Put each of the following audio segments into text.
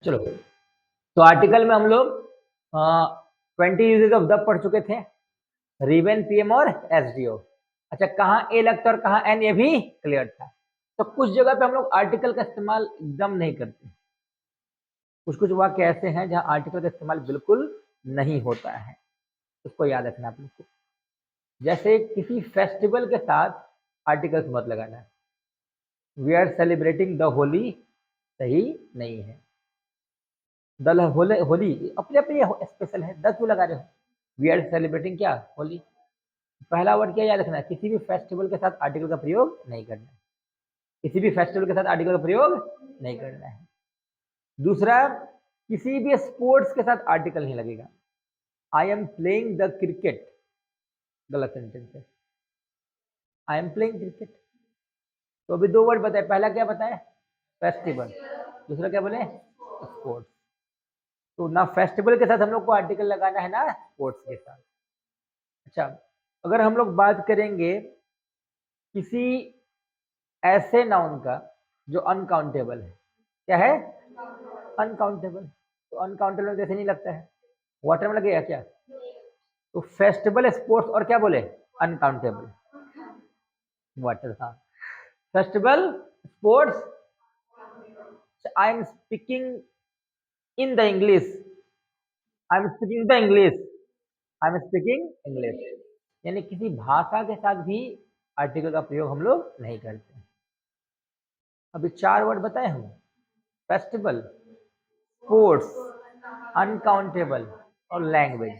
चलो, तो आर्टिकल में हम लोग 20 यूजेज ऑफ द पढ़ चुके थे, रिबन, पीएम और एसडीओ। अच्छा, कहाँ ए लगता है और कहाँ एन, ये भी क्लियर था। तो कुछ जगह पे हम लोग आर्टिकल का इस्तेमाल एकदम नहीं करते, कुछ कुछ वाक्य ऐसे हैं जहां आर्टिकल का इस्तेमाल बिल्कुल नहीं होता है, उसको याद रखना आप लोग को। जैसे किसी फेस्टिवल के साथ आर्टिकल्स मत लगाना। We are celebrating the Holi सही नहीं है। द होली अपने अपने स्पेशल है, द क्यों लगा रहे हो? वी आर सेलिब्रेटिंग क्या, होली। पहला वर्ड क्या याद रखना है, किसी भी फेस्टिवल के साथ आर्टिकल का प्रयोग नहीं करना है, किसी भी फेस्टिवल के साथ आर्टिकल का प्रयोग नहीं करना है। दूसरा, किसी भी स्पोर्ट्स के साथ आर्टिकल नहीं लगेगा। I am playing the cricket, गलत सेंटेंस है। I am playing cricket. तो अभी दो वर्ड बताए, पहला क्या बताए, फेस्टिवल, दूसरा क्या बोले, स्पोर्ट्स। तो ना फेस्टिवल के साथ हम लोग को आर्टिकल लगाना है ना स्पोर्ट्स के साथ। अच्छा, अगर हम लोग बात करेंगे किसी ऐसे नाउन का जो अनकाउंटेबल है, क्या है, अनकाउंटेबल। तो अनकाउंटेबल जैसे नहीं लगता है, वाटर में लगेगा क्या? तो फेस्टिवल, स्पोर्ट्स और क्या बोले, अनकाउंटेबल, वाटर। हाँ, festival, sports. I am speaking in the English, I am speaking the English, I am speaking English. यानी किसी भाषा के साथ भी आर्टिकल का प्रयोग हम लोग नहीं करते। अभी चार वर्ड बताए हम, फेस्टिवल, स्पोर्ट्स, अनकाउंटेबल और लैंग्वेज।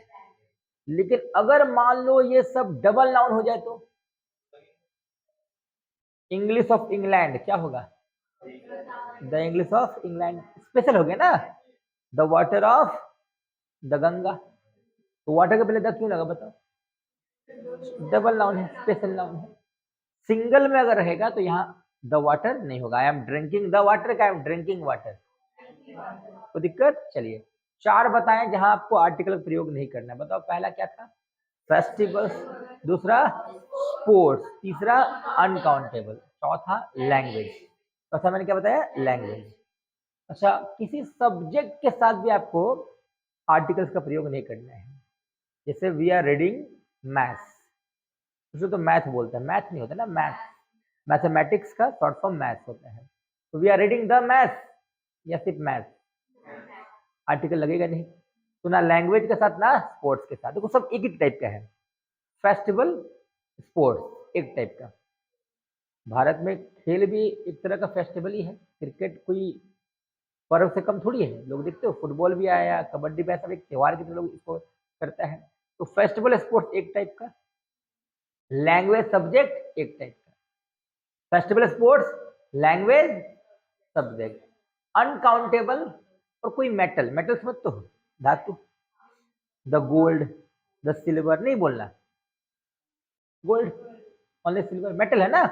लेकिन अगर मान लो ये सब डबल नाउन हो जाए तो इंग्लिश ऑफ इंग्लैंड क्या होगा, the English of England special हो गया ना। The water of the Ganga, तो वाटर के पहले द क्यों लगा बताओ, डबल नाउन है, स्पेशल नाउन है। सिंगल में अगर रहेगा तो यहाँ द वाटर नहीं होगा, I am drinking the water का आई एम ड्रिंकिंग वाटर, तो दिक्कत। चलिए, चार बताएं जहां आपको आर्टिकल प्रयोग नहीं करना है, बताओ पहला क्या था, फेस्टिवल्स, दूसरा स्पोर्ट्स, तीसरा अनकाउंटेबल, चौथा लैंग्वेज। चौथा मैंने क्या बताया, लैंग्वेज। अच्छा, किसी सब्जेक्ट के साथ भी आपको आर्टिकल्स का प्रयोग नहीं करना है। जैसे वी आर रीडिंग मैथ्स, उसको तो मैथ बोलते हैं, मैथ नहीं होता ना, मैथ, मैथमेटिक्स का शॉर्ट फॉर्म मैथ्स होता है। तो we are reading the maths या सिर्फ मैथ्स, आर्टिकल लगेगा नहीं। तो ना लैंग्वेज के साथ ना स्पोर्ट्स के साथ, देखो सब एक ही टाइप का है। फेस्टिवल, स्पोर्ट्स एक टाइप का। भारत में खेल भी एक तरह का फेस्टिवल ही है, क्रिकेट कोई पर्व से कम थोड़ी है। लोग देखते हो फुटबॉल भी आया, कबड्डी भी आया, सब एक त्योहार की तरह लोग इसको करता है। तो फेस्टिवल, स्पोर्ट्स एक टाइप का, लैंग्वेज, सब्जेक्ट एक टाइप का। Festival, sports, language, subject, uncountable और कोई मेटल, मेटल समझ तो हो, धातु, द गोल्ड, द सिल्वर नहीं बोलना, गोल्ड ओनली सिल्वर, मेटल है ना।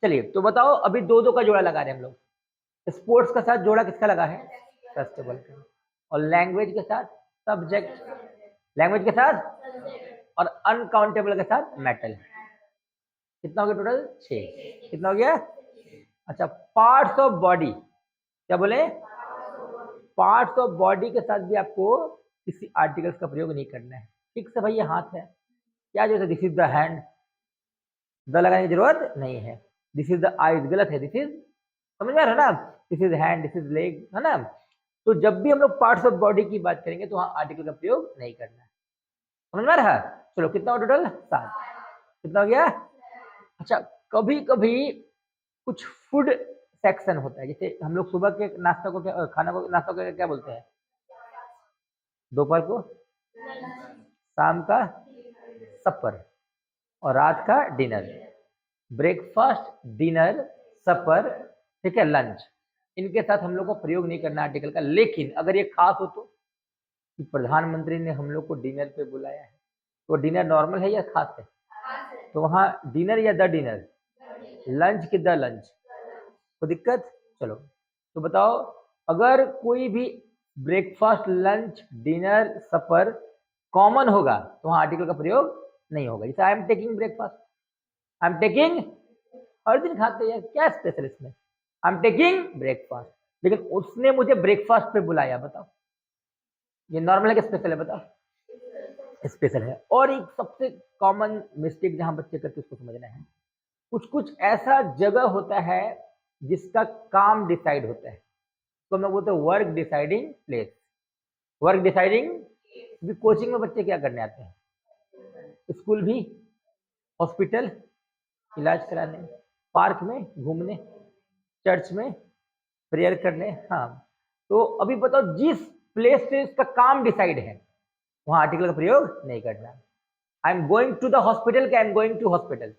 चलिए, तो बताओ अभी दो दो का जोड़ा लगा रहे हैं हम लोग। स्पोर्ट्स के साथ जोड़ा किसका लगा है, फेस्टिवल का, और लैंग्वेज के साथ सब्जेक्ट, लैंग्वेज के साथ, और अनकाउंटेबल के साथ मेटल। कितना हो गया टोटल, 6। कितना हो गया? अच्छा, पार्ट्स ऑफ बॉडी, क्या बोले, पार्ट्स ऑफ बॉडी के साथ भी आपको किसी आर्टिकल्स का प्रयोग नहीं करना है। ठीक से भाई, ये हाथ है, क्या जो है, this is the hand, the लगाने की जरूरत नहीं है। दिस इज द आईज, गलत है, दिस इज, समझ में आ रहा है ना, this is hand, this is leg, है ना। तो जब भी हम लोग पार्ट्स ऑफ बॉडी की बात करेंगे तो वहां आर्टिकल का प्रयोग नहीं करना है, समझ में आ रहा है। चलो, कितना हो टोटल, 7। कितना हो गया? अच्छा, कभी कभी कुछ फूड सेक्शन होता है, जैसे हम लोग सुबह के नाश्ता को क्या, खाना को, नाश्ता को क्या बोलते हैं, दोपहर को, शाम का सपर, और रात का डिनर। ब्रेकफास्ट, डिनर, सपर, ठीक है, लंच, इनके साथ हम लोग को प्रयोग नहीं करना आर्टिकल का। लेकिन अगर ये खास हो तो, कि प्रधानमंत्री ने हम लोग को डिनर पे बुलाया है, तो डिनर नॉर्मल है या खास है, तो वहाँ डिनर या द डिनर, लंच की द लंच, तो दिक्कत। चलो, तो बताओ, अगर कोई भी breakfast, lunch, dinner, supper common होगा तो वहाँ आर्टिकल का प्रयोग नहीं होगा। जैसे I am taking breakfast, I am taking, हर दिन खाते हैं, क्या स्पेशल इसमें, आई एम टेकिंग ब्रेकफास्ट। लेकिन उसने मुझे ब्रेकफास्ट पे बुलाया, बताओ ये नॉर्मल है कि स्पेशल है? बताओ स्पेशल है। और एक सबसे कॉमन मिस्टेक जहां बच्चे करते हैं उसको समझना है, कुछ कुछ ऐसा जगह होता है जिसका काम डिसाइड होता है, तो मैं बोलते work deciding place. Work deciding, coaching में बच्चे क्या करने आते हैं? स्कूल भी, हॉस्पिटल इलाज कराने, पार्क में घूमने, चर्च में प्रेयर करने। हाँ, तो अभी बताओ जिस प्लेस से उसका काम डिसाइड है वहां आर्टिकल का प्रयोग नहीं करना। I am going to the hospital क्या I am going to hospital,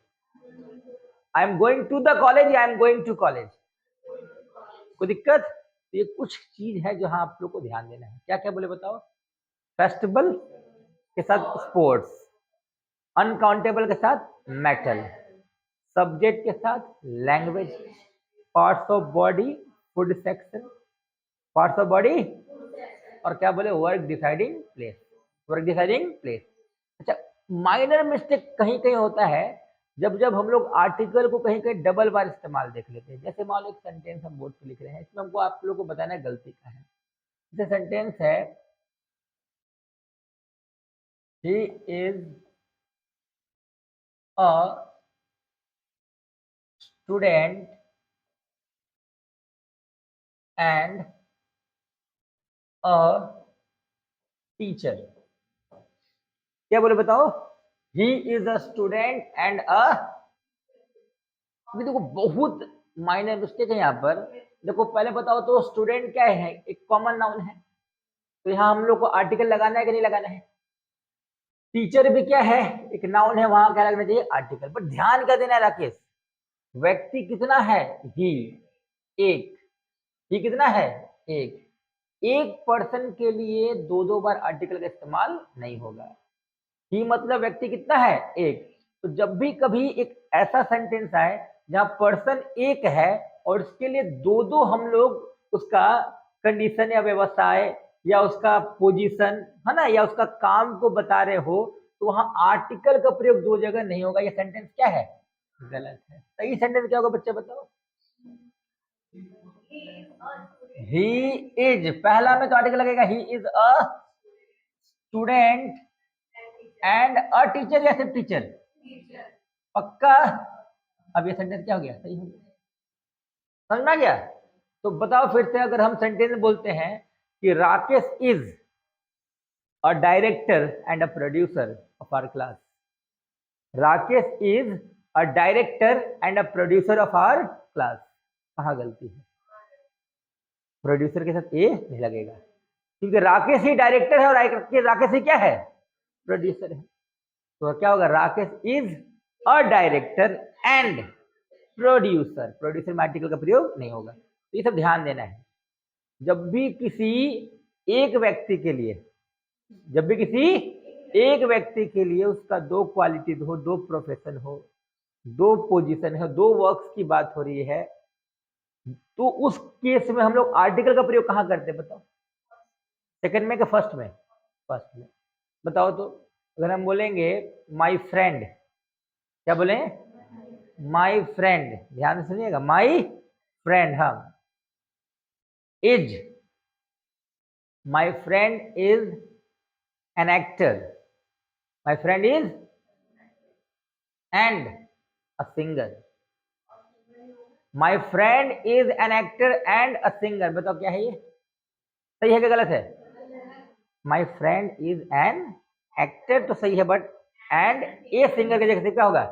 I am going to the college I am going to college. कोई दिक्कत? तो ये कुछ चीज है जो हाँ आप लोग को ध्यान देना है। क्या क्या बोले बताओ? फेस्टिवल के साथ स्पोर्ट्स, अनकाउंटेबल के साथ मेटल, सब्जेक्ट के साथ language, parts of body food section, parts of body, और क्या बोले? Work deciding place, work deciding place. अच्छा, माइनर मिस्टेक कहीं कहीं होता है जब जब हम लोग आर्टिकल को कहीं कहीं डबल बार इस्तेमाल देख लेते हैं। जैसे मान लो एक सेंटेंस हम बोर्ड पे लिख रहे हैं, इसमें हमको आप लोगों को बताना है गलती का है। जैसे सेंटेंस है, he is a student and a teacher. क्या बोले बताओ? He is a student and अ, अभी देखो बहुत माइनर मिस्टेक है यहाँ पर। देखो पहले बताओ तो स्टूडेंट क्या है? एक कॉमन नाउन है, तो यहाँ हम लोग को आर्टिकल लगाना है कि नहीं लगाना है? टीचर भी क्या है? एक नाउन है, वहां क्या लगना चाहिए? आर्टिकल। पर ध्यान क्या देना है राकेश? व्यक्ति कितना है? ही, एक। ही कितना है? एक। एक पर्सन के लिए दो दो बार आर्टिकल का इस्तेमाल नहीं होगा। ही मतलब व्यक्ति कितना है? एक। तो जब भी कभी एक ऐसा सेंटेंस आए जहां पर्सन एक है और इसके लिए दो दो हम लोग उसका कंडीशन या व्यवसाय या उसका पोजीशन है ना या उसका काम को बता रहे हो, तो वहां आर्टिकल का प्रयोग दो जगह नहीं होगा। ये सेंटेंस क्या है? गलत है। सही सेंटेंस क्या होगा बच्चे बताओ? ही इज, पहला में तो आर्टिकल लगेगा, he is a student and a teacher, या सिर्फ टीचर? पक्का? अब ये सेंटेंस क्या हो गया? सही हो गया। समझ में आ गया? तो बताओ फिर से, अगर हम सेंटेंस बोलते हैं कि Rakesh is a director and a producer of our class, Rakesh is a director and a producer of our class, कहाँ गलती है? प्रोड्यूसर के साथ ए नहीं लगेगा, क्योंकि राकेश ही डायरेक्टर है और राकेश ही क्या है? प्रोड्यूसर है। तो क्या होगा? Rakesh is a director and producer, producer में आर्टिकल का प्रयोग नहीं होगा। तो ये सब ध्यान देना है। जब भी किसी एक व्यक्ति के लिए, जब भी किसी एक व्यक्ति के लिए उसका दो क्वालिटीज हो, दो प्रोफेशन हो, दो पोजीशन है, दो वर्क्स की बात हो रही है, तो उस केस में हम लोग आर्टिकल का प्रयोग कहां करते हैं बताओ? सेकंड में कि फर्स्ट में? फर्स्ट में। बताओ तो, अगर हम बोलेंगे माई फ्रेंड, क्या बोले? माई फ्रेंड, ध्यान से सुनिएगा, माई फ्रेंड, हम is, my friend is an actor, my friend is and a singer, my friend is an actor and a singer. बताओ क्या है ये? सही है कि गलत है? My friend is an actor तो सही है, बट एंड ए सिंगर की जगह से क्या होगा?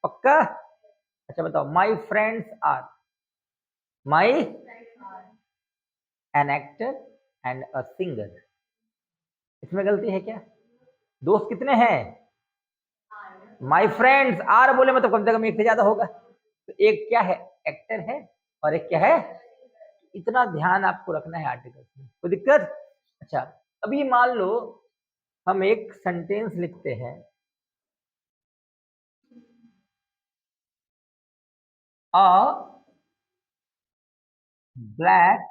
पक्का? अच्छा बताओ, my friends are, my an actor and a singer, इसमें गलती है क्या? दोस्त कितने हैं? माई फ्रेंड्स आर बोले मतलब कम से कम एक से ज्यादा होगा। तो एक क्या है? एक्टर है, और एक क्या है? इतना ध्यान आपको रखना है आर्टिकल में। कोई दिक्कत? अच्छा, अभी मान लो हम एक सेंटेंस लिखते हैं, a black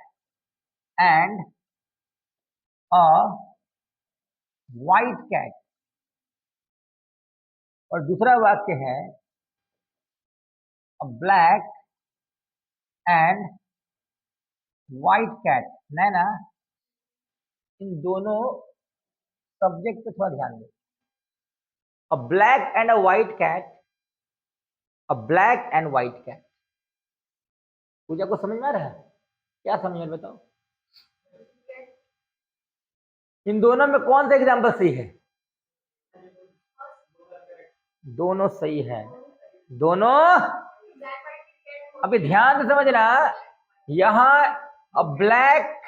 and a white cat, और दूसरा वाक्य है a black and white cat, Naina, इन दोनों सब्जेक्ट पे थोड़ा ध्यान दो। A black and a white cat, a black and white cat. Pooja को समझ में आ रहा है? क्या समझ में, बताओ। इन दोनों में कौन सा एग्जाम्पल सही है? दोनों सही है, दोनों। अभी ध्यान से समझना, यहां अ ब्लैक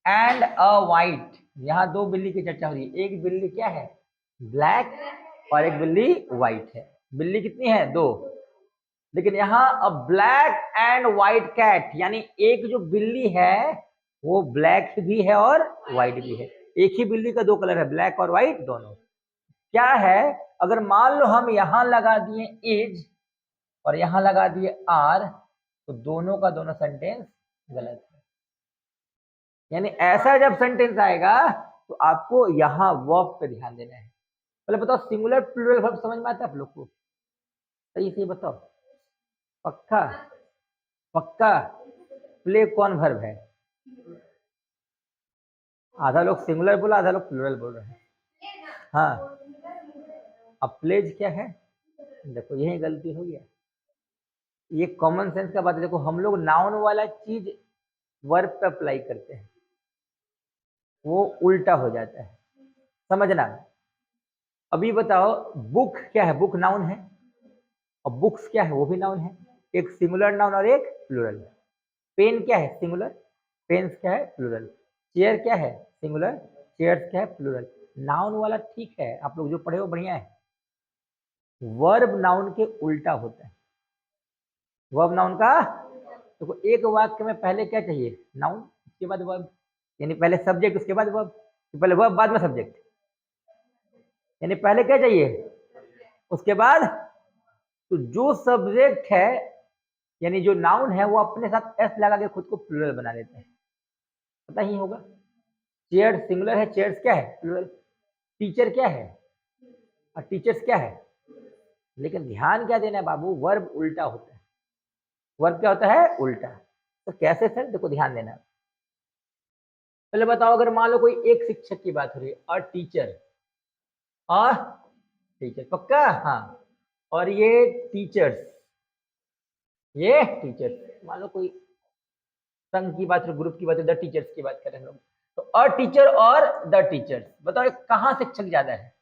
एंड अ व्हाइट, यहां दो बिल्ली की चर्चा हो रही है। एक बिल्ली क्या है? ब्लैक, और एक बिल्ली व्हाइट है। बिल्ली कितनी है? दो। लेकिन यहाँ a black and white cat, यानी एक जो बिल्ली है वो ब्लैक भी है और व्हाइट भी है। एक ही बिल्ली का दो कलर है, ब्लैक और व्हाइट दोनों। क्या है, अगर मान लो हम यहां लगा दिए एज और यहां लगा दिए आर, तो दोनों का दोनों सेंटेंस गलत है। यानी ऐसा जब सेंटेंस आएगा तो आपको यहां वर्ब पे ध्यान देना है। पहले बताओ, सिंगुलर प्लूरल वर्ब समझ में आता है आप लोग को? सही से बताओ, पक्का? पक्का? प्ले कौन वर्ब है? आधा लोग सिंगुलर बोला, आधा लोग प्लूरल बोल रहे हैं। हाँ, अब प्लेज क्या है? देखो यही गलती हो गया। ये कॉमन सेंस का बात है। देखो हम लोग नाउन वाला चीज वर्ब पे अप्लाई करते हैं, वो उल्टा हो जाता है, समझना। अभी बताओ, बुक क्या है? बुक नाउन है, और बुक्स क्या है? वो भी नाउन है। एक सिंगुलर नाउन और एक प्लूरल। पेन क्या है? सिंगुलर। पेन्स क्या है? प्लूरल। चेयर क्या है? सिंगुलर। चेयर्स क्या है? प्लूरल। नाउन वाला ठीक है, आप लोग जो पढ़े हो बढ़िया है। वर्ब नाउन के उल्टा होता है। वर्ब नाउन का देखो, एक वाक्य में पहले क्या चाहिए? नाउन, उसके बाद वर्ब। यानी पहले सब्जेक्ट, उसके बाद वर्ब। पहले वर्ब, बाद में सब्जेक्ट। यानी पहले क्या चाहिए? उसके बाद। तो जो सब्जेक्ट है, यानी जो नाउन है, वो अपने साथ एस लगा के खुद को प्लूरल बना लेते हैं। पता ही होगा। चेयर सिंगुलर है, चेयर्स क्या है? प्लूरल। टीचर क्या है? और टीचर्स क्या है? लेकिन ध्यान क्या देना है बाबू, वर्ब उल्टा होता है। वर्ब क्या होता है? उल्टा। तो कैसे सर? देखो ध्यान देना। पहले बताओ, अगर मान लो कोई एक शिक्षक की बात हो रही है, और टीचर, और टीचर, पक्का? हाँ। और ये टीचर्स, ये टीचर्स, मान लो कोई संघ की बात, ग्रुप की बात, द टीचर्स की बात करें हम लोग, तो अ टीचर और द टीचर्स, बताओ कहां शिक्षक ज्यादा है?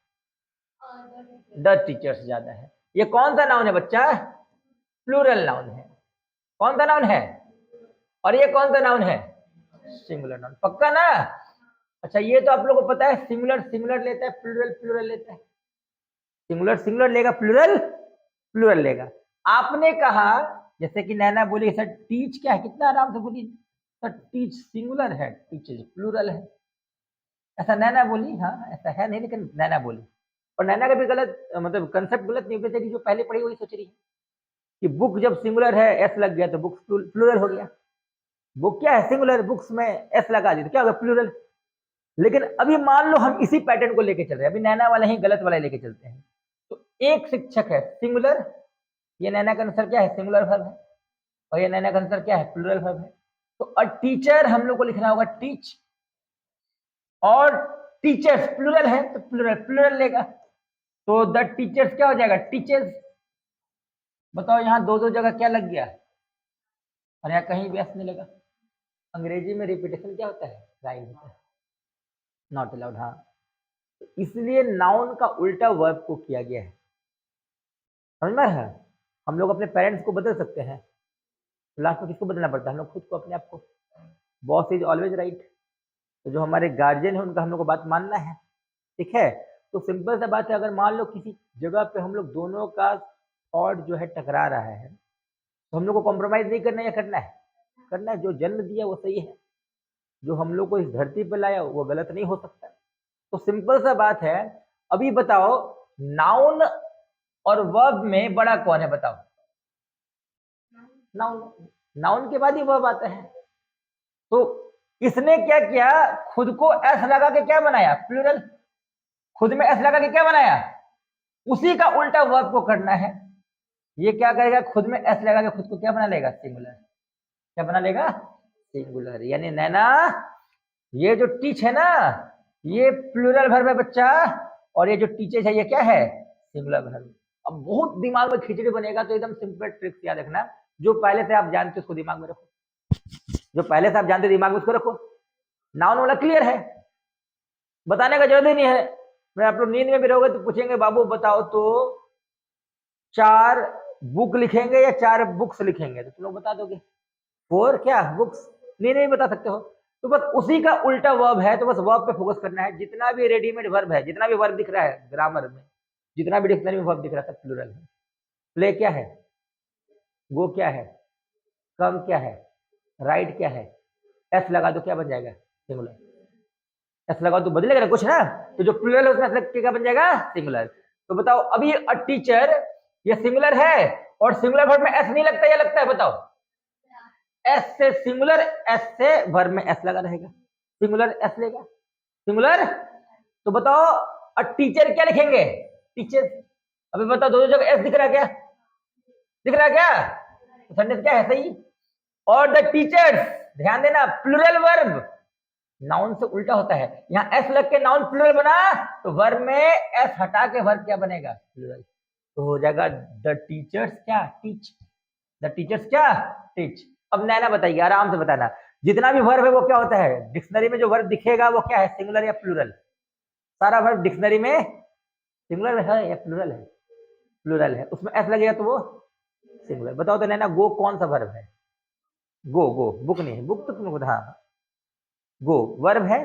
द टीचर्स ज्यादा है। ये कौन सा नाउन है बच्चा? प्लूरल नाउन है। कौन सा नाउन है? और ये कौन सा नाउन है? Singular noun. पक्का ना? अच्छा, ये तो आप लोगों को पता है, सिंगुलर सिंगुलर लेता है, प्लूरल प्लूरल लेता है। सिंगुलर सिंगुलर लेगा, प्लूरल प्लूरल लेगा। आपने कहा, जैसे कि नैना बोली सर टीच क्या है, कितना आराम से बोली सर, टीच सिंगुलर है, टीचर्स प्लूरल है। ऐसा नैना बोली, हाँ ऐसा है नहीं, लेकिन नैना बोली। और नैना का भी गलत, मतलब कंसेप्ट गलत नहीं, बेचारी जो पहले पढ़ी वही सोच रही है कि बुक जब सिंगुलर है, एस लग गया तो बुक्स प्लूरल हो गया। बुक क्या है? सिंगुलर। बुक्स में एस लगा दी तो क्या होगा? प्लूरल। लेकिन अभी मान लो हम इसी पैटर्न को लेके चल रहे हैं, अभी नैना वाला ही गलत वाला लेके चलते हैं। तो एक शिक्षक है, सिंगुलर। ये नैना का आंसर क्या है? सिंगुलर वर्ब है। और ये नैना का आंसर क्या है? प्लूरल वर्ब है। तो अ टीचर हम लोग को लिखना होगा टीच, और टीचर्स प्लूरल है तो प्लूरल प्लूरल लेगा। तो द टीचर्स क्या हो जाएगा? टीचर्स। बताओ यहाँ दो दो जगह क्या लग गया, और यहाँ कहीं भी एस नहीं लगा। अंग्रेजी में रिपीटेशन क्या होता है? राइम होता है, नॉट अलाउड। हाँ, तो इसलिए नाउन का उल्टा वर्ब को किया गया है। समझ में है? हम लोग अपने पेरेंट्स को बदल सकते हैं, लास्ट में किसको बदलना पड़ता है? हम लोग खुद को, अपने आप को। Boss is always right. तो जो हमारे गार्जियन है उनका हम लोग को बात मानना है, ठीक है? तो सिंपल सा बात है, अगर मान लो किसी जगह पे हम लोग दोनों का थॉट जो है टकरा रहा है, तो हम लोग को कॉम्प्रोमाइज नहीं करना है, या करना है? करना है। जो जन्म दिया वो सही है, जो हम लोग को इस धरती पर लाया वो गलत नहीं हो सकता। तो सिंपल सा बात है। अभी बताओ, नाउन और वर्ब में बड़ा कौन है? बताओ। नाउन। नाउन के बाद ही वर्ब आता है। तो इसने क्या किया? खुद को एस लगा के क्या बनाया? प्लूरल। खुद में एस लगा के क्या बनाया? उसी का उल्टा वर्ब को करना है। ये क्या करेगा? खुद में एस लगा के खुद को क्या बना लेगा? सिंगुलर। क्या बना लेगा? सिंगुलर। यानी नैना ये जो टीच है ना ये प्लूरल वर्ब है बच्चा, और ये जो टीचेज है ये क्या है? Singular verb. अब बहुत दिमाग में खिचड़ी बनेगा तो एकदम सिंपल ट्रिक्स याद रखना, जो पहले से आप जानते हो उसको दिमाग में रखो, जो पहले से आप जानते दिमाग में उसको रखो। नाउन वाला क्लियर है, बताने का जरूरत ही नहीं है। मैं आप लोग नींद में भी रहोगे तो पूछेंगे बाबू बताओ तो 4 बुक लिखेंगे या 4 बुक्स लिखेंगे, तो तुम लोग बता दोगे 4 क्या बुक्स, नहीं बता सकते हो। तो बस उसी का उल्टा वर्ब है, तो बस वर्ब पे फोकस करना है। जितना भी रेडीमेड वर्ब है, जितना भी वर्ब दिख रहा है ग्रामर में, जितना भी डिक्शनरी में वर्ब दिख रहा है सब प्लूरल है। प्ले क्या है, गो क्या है, कम क्या है, राइट क्या है, एस लगा दो क्या बन जाएगा? सिंगुलर। एस लगा तो बदलेगा ना कुछ ना, तो जो प्लूरल है उसमें क्या बन जाएगा? सिंगुलर। तो बताओ अभी अ टीचर ये सिंगुलर है और सिंगुलर वर्ब में एस नहीं लगता, या लगता है? बताओ एस से सिंगुलर, एस से वर्ब में एस लगा रहेगा, सिंगुलर एस लेगा सिंगुलर। तो बताओ अ टीचर क्या लिखेंगे? टीचर। अभी बताओ दोनों जगह एस दिख रहा है क्या? दिख रहा है क्या? सेंटेंस क्या है सही? और द टीचर्स, ध्यान देना प्लूरल वर्ब नाउन से उल्टा होता है। यहाँ एस लग के नाउन प्लूरल बना तो वर्ब में एस हटा के वर्ब क्या बनेगा? प्लूरल। तो हो जाएगा द टीचर्स क्या? टीच। द टीचर्स क्या? टीच। अब नैना बताइए, आराम से बताना, जितना भी वर्ब है वो क्या होता है? डिक्शनरी में जो वर्ब दिखेगा वो क्या है? सिंगुलर या प्लूरल? सारा वर्ब डिक्शनरी में सिंगुलर है या प्लूरल है? प्लूरल है। उसमें एस लगेगा तो वो सिंगुलर। बताओ तो नैना गो कौन सा वर्ब है? गो, गो बुक नहीं है, बुक तो तुमको हाँ गो वर्ब है,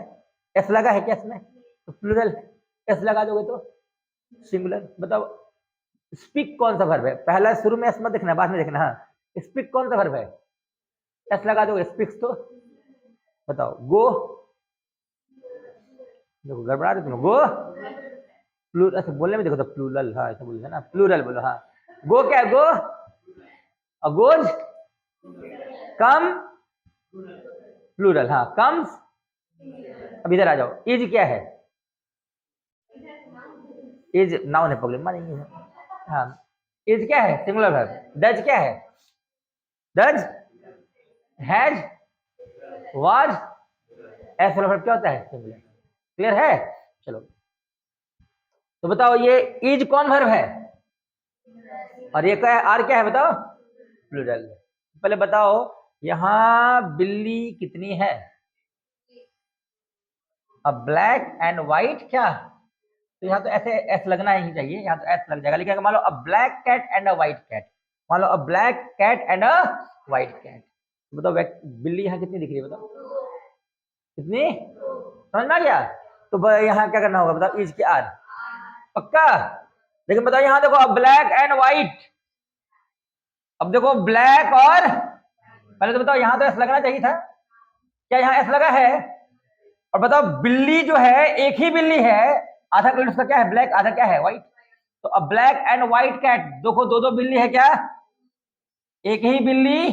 एस लगा है क्या इसमें? तो प्लूरल है, एस लगा दोगे तो सिंगुलर। बताओ स्पीक कौन सा वर्ब है? पहला शुरू में एस मत देखना, बाद में देखना। हाँ स्पीक कौन सा वर्ब है? एस लगा दोगे स्पीक्स तो। बताओ गो, देखो गड़बड़ा रहे तुम, गो प्लूरल, अच्छा बोलने में देखो तो प्लूरल, हाँ ऐसा बोलते हैं ना, प्लूरल बोलो। हाँ गो क्या है? गो गोज, कम प्लूरल, हाँ कम्स। अब इधर आ जाओ, इज क्या है? इज नाउन है, प्रॉब्लम नहीं है। हाँ इज क्या है? Singular verb. डज क्या है? डज, हैज, वाज, एस वाला वर्ब क्या होता है? सिंगुलर। क्लियर है? चलो तो बताओ ये इज कौन वर्ब है और ये क्या है? आर क्या है बताओ? प्लूरल। पहले बताओ यहां बिल्ली कितनी है? अब ब्लैक एंड व्हाइट क्या? तो यहाँ तो ऐसे एस लगना ही चाहिए, यहाँ तो एस लग जाएगा। लेकिन मान लो a black cat and a white cat, मान लो a black cat and a white cat, तो बताओ बिल्ली यहाँ कितनी दिख रही है? बताओ कितनी, समझ में आ गया? तो यहाँ क्या करना होगा बताओ? इज के आर पक्का। लेकिन बताओ यहाँ देखो ब्लैक एंड व्हाइट, अब देखो ब्लैक और, पहले तो बताओ यहाँ तो एस लगना चाहिए था, क्या यहाँ एस लगा है? और बताओ बिल्ली जो है एक ही बिल्ली है, आधा कलर उसका क्या है? ब्लैक, आधा क्या है? व्हाइट। तो अब ब्लैक एंड व्हाइट कैट, देखो दो दो बिल्ली है क्या? एक ही बिल्ली,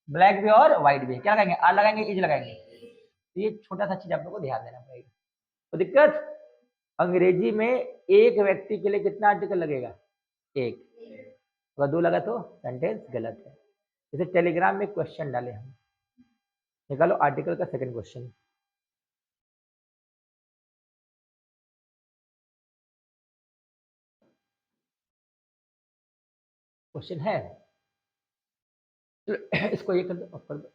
ब्लैक भी और व्हाइट भी। क्या लगाएंगे? आर लगाएंगे, इज लगाएंगे। तो ये छोटा सा चीज आप लोग को ध्यान देना पड़ेगा। तो दिक्कत अंग्रेजी में एक व्यक्ति के लिए कितना आर्टिकल लगेगा? एक। अगर 2 लगा तो सेंटेंस गलत है। जैसे टेलीग्राम में क्वेश्चन डाले हम, निकालो आर्टिकल का सेकंड क्वेश्चन। क्वेश्चन है, इसको ये कर दो, ऑफ कर दो।